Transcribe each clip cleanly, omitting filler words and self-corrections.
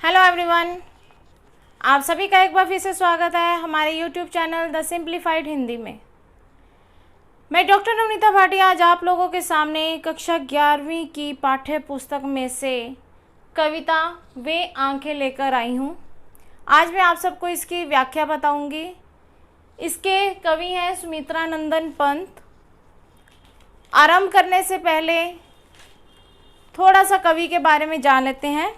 Hello everyone, आप सभी का एक बार फिर से स्वागत है हमारे YouTube channel the simplified Hindi में। मैं डॉक्टर नवनीता भाटिया आज आप लोगों के सामने कक्षा 11वीं की पाठ्य पुस्तक में से कविता वे आंखें लेकर आई हूँ। आज मैं आप सबको इसकी व्याख्या बताऊँगी। इसके कवि हैं सुमित्रा नंदन पंत। आरंभ करने से पहले थोड़ा सा कवि के बारे में जान लेते हैं।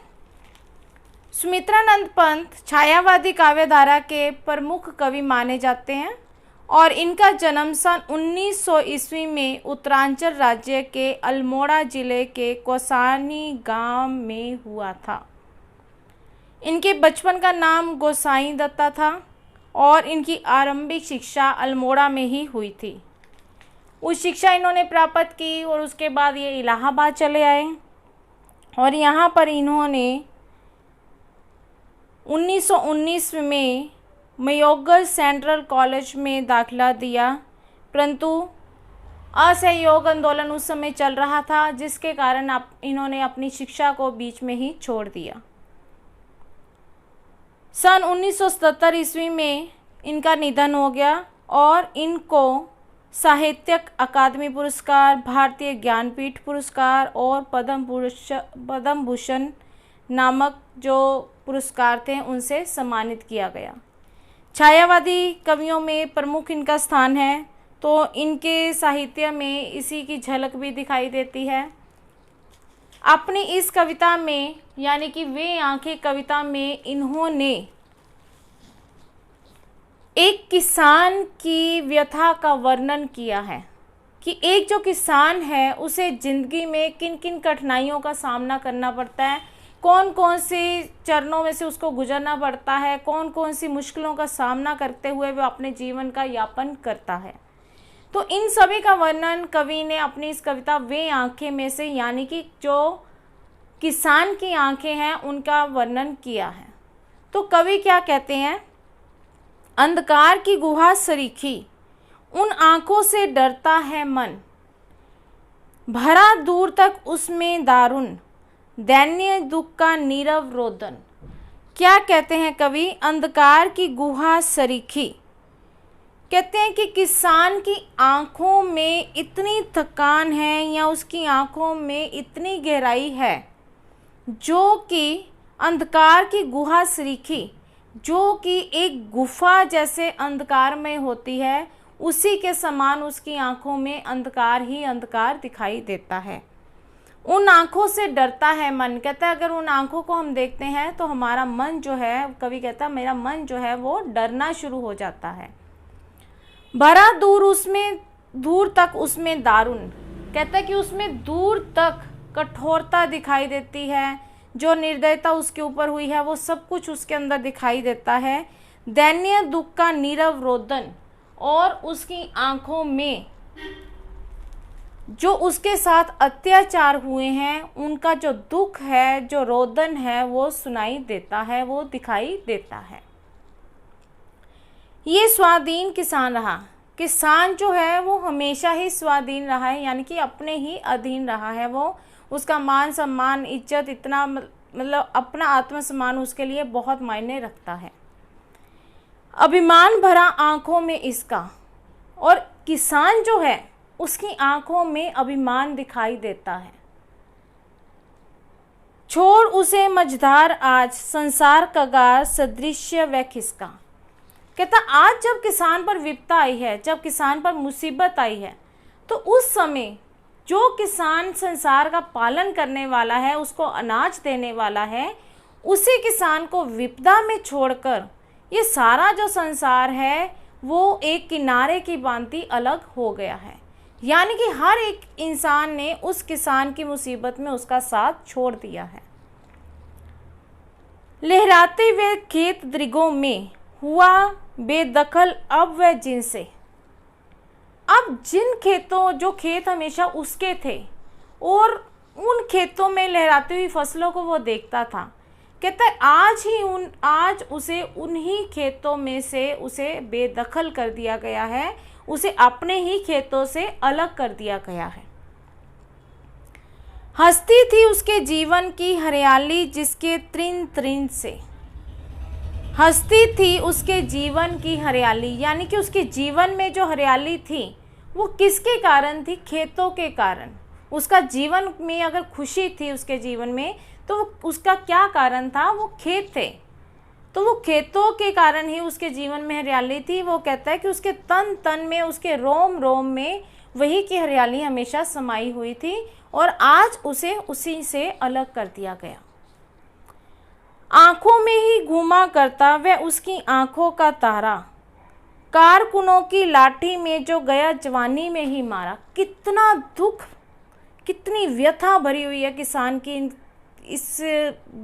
सुमित्रानंद पंत छायावादी काव्यधारा के प्रमुख कवि माने जाते हैं और इनका जन्म सन 1900 ईस्वी में उत्तरांचल राज्य के अल्मोड़ा जिले के कौसानी गांव में हुआ था। इनके बचपन का नाम गोसाई दत्ता था और इनकी आरंभिक शिक्षा अल्मोड़ा में ही हुई थी। उस शिक्षा इन्होंने प्राप्त की और उसके बाद ये इलाहाबाद चले आए और यहाँ पर इन्होंने 1919 में मयोगल सेंट्रल कॉलेज में दाखिला दिया, परंतु असहयोग आंदोलन उस समय चल रहा था जिसके कारण इन्होंने अपनी शिक्षा को बीच में ही छोड़ दिया। सन 1977 ईस्वी में इनका निधन हो गया और इनको साहित्यिक अकादमी पुरस्कार, भारतीय ज्ञानपीठ पुरस्कार और पद्म भूषण नामक जो पुरस्कार थे उनसे सम्मानित किया गया। छायावादी कवियों में प्रमुख इनका स्थान है, तो इनके साहित्य में इसी की झलक भी दिखाई देती है। अपनी इस कविता में यानी कि वे आंखें कविता में इन्होंने एक किसान की व्यथा का वर्णन किया है कि एक जो किसान है उसे ज़िंदगी में किन किन कठिनाइयों का सामना करना पड़ता है, कौन कौन से चरणों में से उसको गुजरना पड़ता है, कौन कौन सी मुश्किलों का सामना करते हुए वह अपने जीवन का यापन करता है। तो इन सभी का वर्णन कवि ने अपनी इस कविता वे आंखें में से यानी कि जो किसान की आंखें हैं उनका वर्णन किया है। तो कवि क्या कहते हैं? अंधकार की गुहा सरीखी उन आंखों से डरता है मन, भरा दूर तक उसमें दारुण दैन्य दुख का नीरव रोदन। क्या कहते हैं कवि? अंधकार की गुहा सरीखी। कहते हैं कि किसान की आंखों में इतनी थकान है या उसकी आंखों में इतनी गहराई है जो कि अंधकार की गुहा सरीखी, जो कि एक गुफा जैसे अंधकार में होती है, उसी के समान उसकी आंखों में अंधकार ही अंधकार दिखाई देता है। उन आँखों से डरता है मन। कहता है अगर उन आँखों को हम देखते हैं तो हमारा मन जो है, कवि कहता है मेरा मन जो है वो डरना शुरू हो जाता है। भरा दूर तक उसमें दारुण। कहता है कि उसमें दूर तक कठोरता दिखाई देती है, जो निर्दयता उसके ऊपर हुई है वो सब कुछ उसके अंदर दिखाई देता है। दैन्य दुख का नीरव रोदन, और उसकी आँखों में जो उसके साथ अत्याचार हुए हैं उनका जो दुख है, जो रोदन है वो सुनाई देता है, वो दिखाई देता है। ये स्वाधीन किसान रहा। किसान जो है वो हमेशा ही स्वाधीन रहा है, यानी कि अपने ही अधीन रहा है। वो उसका मान सम्मान इज्जत इतना मतलब अपना आत्मसम्मान उसके लिए बहुत मायने रखता है। अभिमान भरा आंखों में इसका, और किसान जो है उसकी आंखों में अभिमान दिखाई देता है। छोड़ उसे मझधार आज संसार कगार सदृश्य व खिसका। कहता आज जब किसान पर विपदा आई है, जब किसान पर मुसीबत आई है, तो उस समय जो किसान संसार का पालन करने वाला है, उसको अनाज देने वाला है, उसी किसान को विपदा में छोड़कर ये सारा जो संसार है वो एक किनारे की भांति अलग हो गया है। यानी कि हर एक इंसान ने उस किसान की मुसीबत में उसका साथ छोड़ दिया है। लहराते हुए खेत दृगों में हुआ बेदखल अब वह जिनसे। अब जिन खेतों, जो खेत हमेशा उसके थे और उन खेतों में लहराती हुई फसलों को वो देखता था, कहता है आज उसे उन्हीं खेतों में से उसे बेदखल कर दिया गया है, उसे अपने ही खेतों से अलग कर दिया गया है। हंसती थी उसके जीवन की हरियाली जिसके त्रिन त्रिन से। हंसती थी उसके जीवन की हरियाली, यानी कि उसके जीवन में जो हरियाली थी वो किसके कारण थी? खेतों के कारण। उसका जीवन में अगर खुशी थी उसके जीवन में, तो उसका क्या कारण था? वो खेत थे। तो वो खेतों के कारण ही उसके जीवन में हरियाली थी। वो कहता है कि उसके तन तन में, उसके रोम रोम में वही की हरियाली हमेशा समाई हुई थी और आज उसे उसी से अलग कर दिया गया। आंखों में ही घूमा करता वह उसकी आंखों का तारा, कारकुनों की लाठी में जो गया जवानी में ही मारा। कितना दुख, कितनी व्यथा भरी हुई है किसान की इस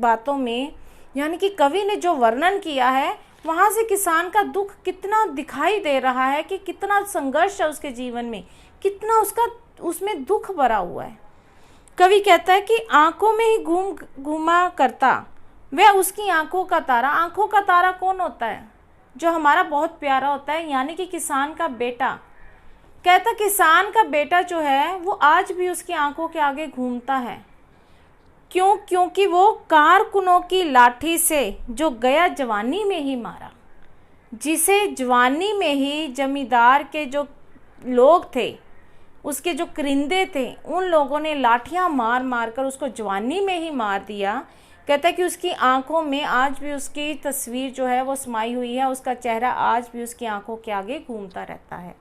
बातों में। यानी कि कवि ने जो वर्णन किया है वहाँ से किसान का दुख कितना दिखाई दे रहा है कि कितना संघर्ष है उसके जीवन में, कितना उसमें दुख भरा हुआ है। कवि कहता है कि आंखों में ही घूमा करता वह उसकी आंखों का तारा। आंखों का तारा कौन होता है? जो हमारा बहुत प्यारा होता है, यानी कि किसान का बेटा। कहता किसान का बेटा जो है वो आज भी उसकी आंखों के आगे घूमता है। क्यों? क्योंकि वो कारकुनों की लाठी से जो गया जवानी में ही मारा। जिसे जवानी में ही जमींदार के जो लोग थे, उसके जो करिंदे थे, उन लोगों ने लाठियां मार मार कर उसको जवानी में ही मार दिया। कहता है कि उसकी आंखों में आज भी उसकी तस्वीर जो है वो समाई हुई है, उसका चेहरा आज भी उसकी आंखों के आगे घूमता रहता है।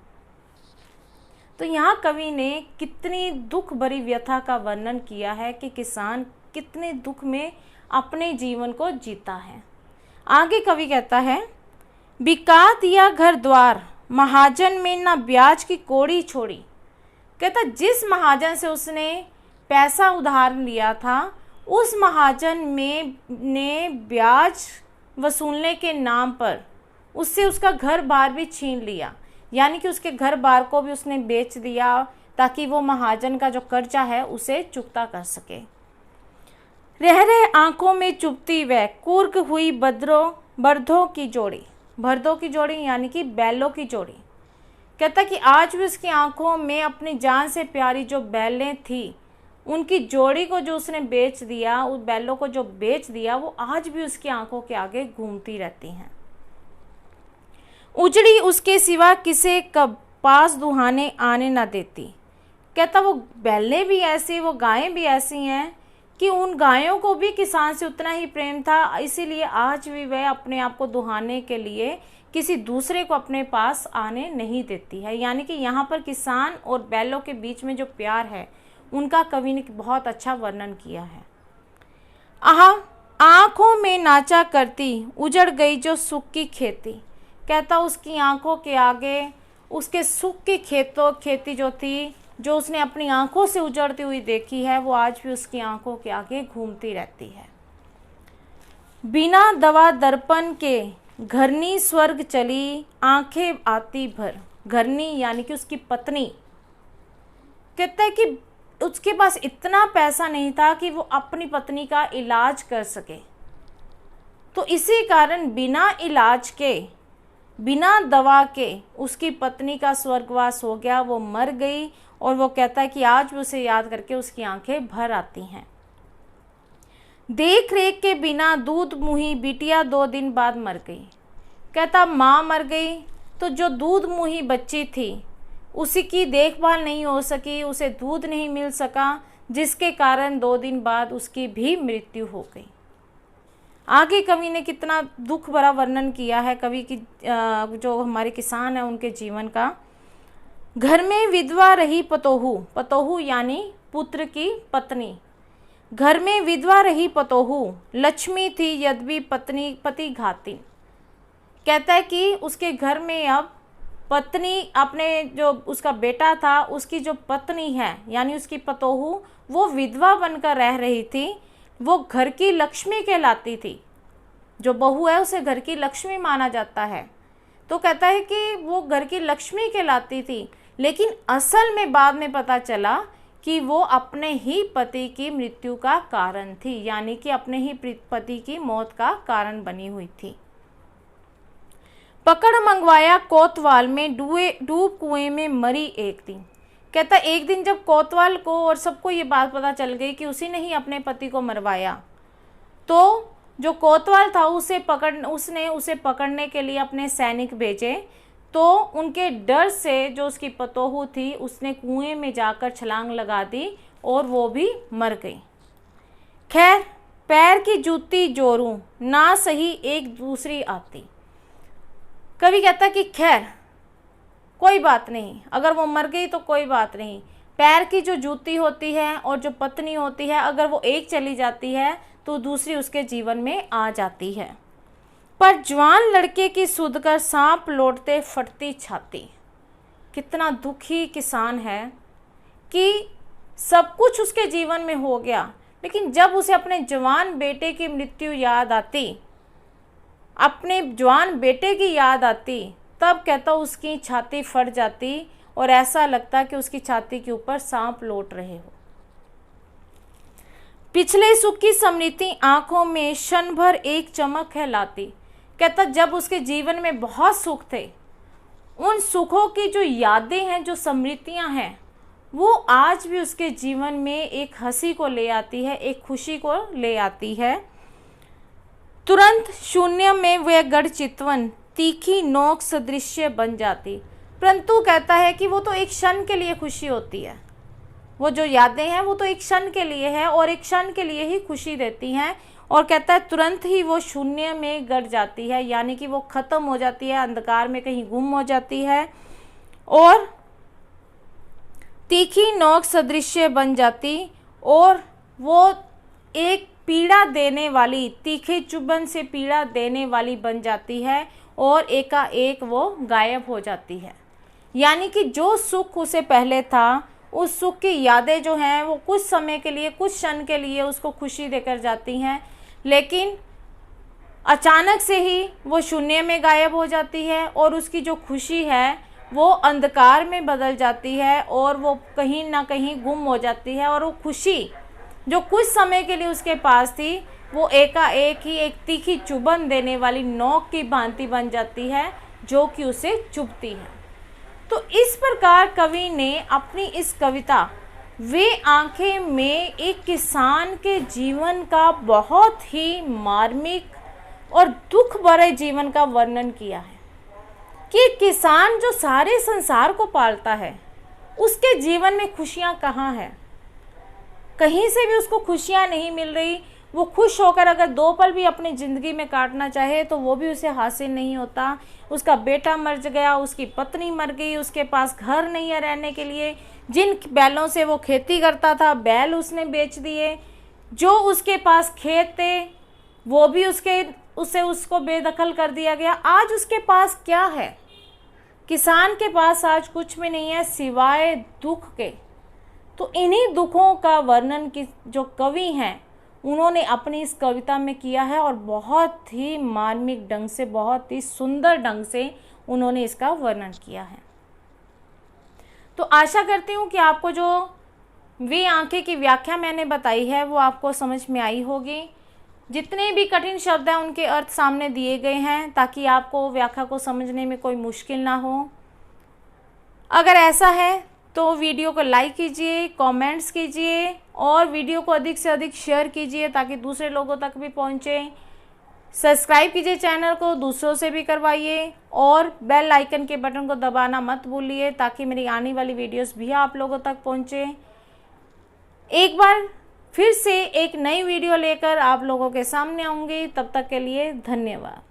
तो यहाँ कवि ने कितनी दुख भरी व्यथा का वर्णन किया है कि किसान कितने दुख में अपने जीवन को जीता है। आगे कवि कहता है, बिका दिया घर द्वार महाजन में ना ब्याज की कोड़ी छोड़ी। कहता जिस महाजन से उसने पैसा उधार लिया था, उस महाजन में ने ब्याज वसूलने के नाम पर उससे उसका घर बार भी छीन लिया। यानी कि उसके घर बार को भी उसने बेच दिया ताकि वो महाजन का जो कर्जा है उसे चुकता कर सके। रह रहे आंखों में चुपती वह कुर्क हुई बर्दों की जोड़ी। बर्दों की जोड़ी यानी कि बैलों की जोड़ी। कहता कि आज भी उसकी आंखों में अपनी जान से प्यारी जो बैलें थी, उनकी जोड़ी को जो उसने बेच दिया, उस बैलों को जो बेच दिया, वो आज भी उसकी आंखों के आगे घूमती रहती हैं। उजड़ी उसके सिवा किसे कब पास दुहाने आने ना देती। कहता वो बैलें भी ऐसी, वो गायें भी ऐसी हैं कि उन गायों को भी किसान से उतना ही प्रेम था, इसीलिए आज भी वह अपने आप को दुहाने के लिए किसी दूसरे को अपने पास आने नहीं देती है। यानी कि यहाँ पर किसान और बैलों के बीच में जो प्यार है उनका कवि ने बहुत अच्छा वर्णन किया है। आंखों में नाचा करती उजड़ गई जो सुख की खेती। कहता उसकी आंखों के आगे उसके सुख की खेती जो थी, जो उसने अपनी आंखों से उजड़ती हुई देखी है, वो आज भी उसकी आंखों के आगे घूमती रहती है। बिना दवा दर्पण के घरनी स्वर्ग चली आंखें आती भर। घरनी यानी कि उसकी पत्नी। कहता है कि उसके पास इतना पैसा नहीं था कि वो अपनी पत्नी का इलाज कर सके, तो इसी कारण बिना इलाज के, बिना दवा के उसकी पत्नी का स्वर्गवास हो गया, वो मर गई। और वो कहता है कि आज भी उसे याद करके उसकी आंखें भर आती हैं। देख रेख के बिना दूध मुही बिटिया 2 दिन बाद मर गई। कहता माँ मर गई तो जो दूध मुही बच्ची थी उसी की देखभाल नहीं हो सकी, उसे दूध नहीं मिल सका, जिसके कारण 2 दिन बाद उसकी भी मृत्यु हो गई। आगे कवि ने कितना दुख भरा वर्णन किया है कवि की, जो हमारे किसान हैं उनके जीवन का। घर में विधवा रही पतोहू। पतोहू यानी पुत्र की पत्नी। घर में विधवा रही पतोहू लक्ष्मी थी यद्यपि पति घाती। कहता है कि उसके घर में अब पत्नी, अपने जो उसका बेटा था उसकी जो पत्नी है यानी उसकी पतोहू, वो विधवा बनकर रह रही थी। वो घर की लक्ष्मी कहलाती थी। जो बहू है उसे घर की लक्ष्मी माना जाता है। तो कहता है कि वो घर की लक्ष्मी कहलाती थी, लेकिन असल में बाद में पता चला कि वो अपने ही पति की मृत्यु का कारण थी, यानी कि अपने ही पति की मौत का कारण बनी हुई थी। पकड़ मंगवाया कोतवाल में डूब कुएं में मरी एक दिन। कहता एक दिन जब कोतवाल को और सबको ये बात पता चल गई कि उसी ने ही अपने पति को मरवाया, तो जो कोतवाल था उसने उसे पकड़ने के लिए अपने सैनिक भेजे। तो उनके डर से जो उसकी पतोहू थी उसने कुएं में जाकर छलांग लगा दी और वो भी मर गई। खैर, पैर की जूती जोरूं ना सही एक दूसरी आती। कवि कहता कि खैर कोई बात नहीं, अगर वो मर गई तो कोई बात नहीं। पैर की जो जूती होती है और जो पत्नी होती है, अगर वो एक चली जाती है तो दूसरी उसके जीवन में आ जाती है। पर जवान लड़के की सुध कर सांप लौटते फटती छाती। कितना दुखी किसान है कि सब कुछ उसके जीवन में हो गया, लेकिन जब उसे अपने जवान बेटे की मृत्यु याद आती, अपने जवान बेटे की याद आती, तब कहता उसकी छाती फट जाती और ऐसा लगता कि उसकी छाती के ऊपर सांप लौट रहे हो। पिछले सुख की स्मृति आंखों में क्षण भर एक चमक है लाती। कहता जब उसके जीवन में बहुत सुख थे, उन सुखों की जो यादें हैं, जो स्मृतियां हैं, वो आज भी उसके जीवन में एक हंसी को ले आती है, एक खुशी को ले आती है। तुरंत शून्य में वह गढ़ चितवन तीखी नोक सदृश्य बन जाती। परंतु कहता है कि वो तो एक क्षण के लिए खुशी होती है, वो जो यादें हैं वो तो एक क्षण के लिए है और एक क्षण के लिए ही खुशी देती हैं। और कहता है तुरंत ही वो शून्य में गड़ जाती है, यानी कि वो ख़त्म हो जाती है, अंधकार में कहीं गुम हो जाती है और तीखी नोक सदृश्य बन जाती और वो एक पीड़ा देने वाली, तीखे चुभन से पीड़ा देने वाली बन जाती है और एकाएक वो गायब हो जाती है। यानी कि जो सुख उसे पहले था, उस सुख की यादें जो हैं वो कुछ समय के लिए, कुछ क्षण के लिए उसको खुशी देकर जाती हैं, लेकिन अचानक से ही वो शून्य में गायब हो जाती है और उसकी जो खुशी है वो अंधकार में बदल जाती है और वो कहीं ना कहीं गुम हो जाती है। और वो खुशी जो कुछ समय के लिए उसके पास थी, वो एकाएक ही एक तीखी चुभन देने वाली नोक की भांति बन जाती है, जो कि उसे चुभती है। तो इस प्रकार कवि ने अपनी इस कविता वे आंखें में एक किसान के जीवन का बहुत ही मार्मिक और दुख भरे जीवन का वर्णन किया है कि किसान जो सारे संसार को पालता है, उसके जीवन में खुशियां कहाँ हैं? कहीं से भी उसको खुशियां नहीं मिल रही। वो खुश होकर अगर 2 पल भी अपनी ज़िंदगी में काटना चाहे तो वो भी उसे हासिल नहीं होता। उसका बेटा मर गया, उसकी पत्नी मर गई, उसके पास घर नहीं है रहने के लिए, जिन बैलों से वो खेती करता था बैल उसने बेच दिए, जो उसके पास खेत थे वो भी उसको बेदखल कर दिया गया। आज उसके पास क्या है? किसान के पास आज कुछ भी नहीं है सिवाय दुख के। तो इन्हीं दुखों का वर्णन की जो कवि हैं उन्होंने अपनी इस कविता में किया है और बहुत ही मार्मिक ढंग से, बहुत ही सुंदर ढंग से उन्होंने इसका वर्णन किया है। तो आशा करती हूँ कि आपको जो वे आंखें की व्याख्या मैंने बताई है वो आपको समझ में आई होगी। जितने भी कठिन शब्द हैं उनके अर्थ सामने दिए गए हैं ताकि आपको व्याख्या को समझने में कोई मुश्किल ना हो। अगर ऐसा है तो वीडियो को लाइक कीजिए, कमेंट्स कीजिए और वीडियो को अधिक से अधिक शेयर कीजिए ताकि दूसरे लोगों तक भी पहुंचे। सब्सक्राइब कीजिए चैनल को, दूसरों से भी करवाइए और बेल आइकन के बटन को दबाना मत भूलिए ताकि मेरी आने वाली वीडियोस भी आप लोगों तक पहुंचे। एक बार फिर से एक नई वीडियो लेकर आप लोगों के सामने आऊँगी। तब तक के लिए धन्यवाद।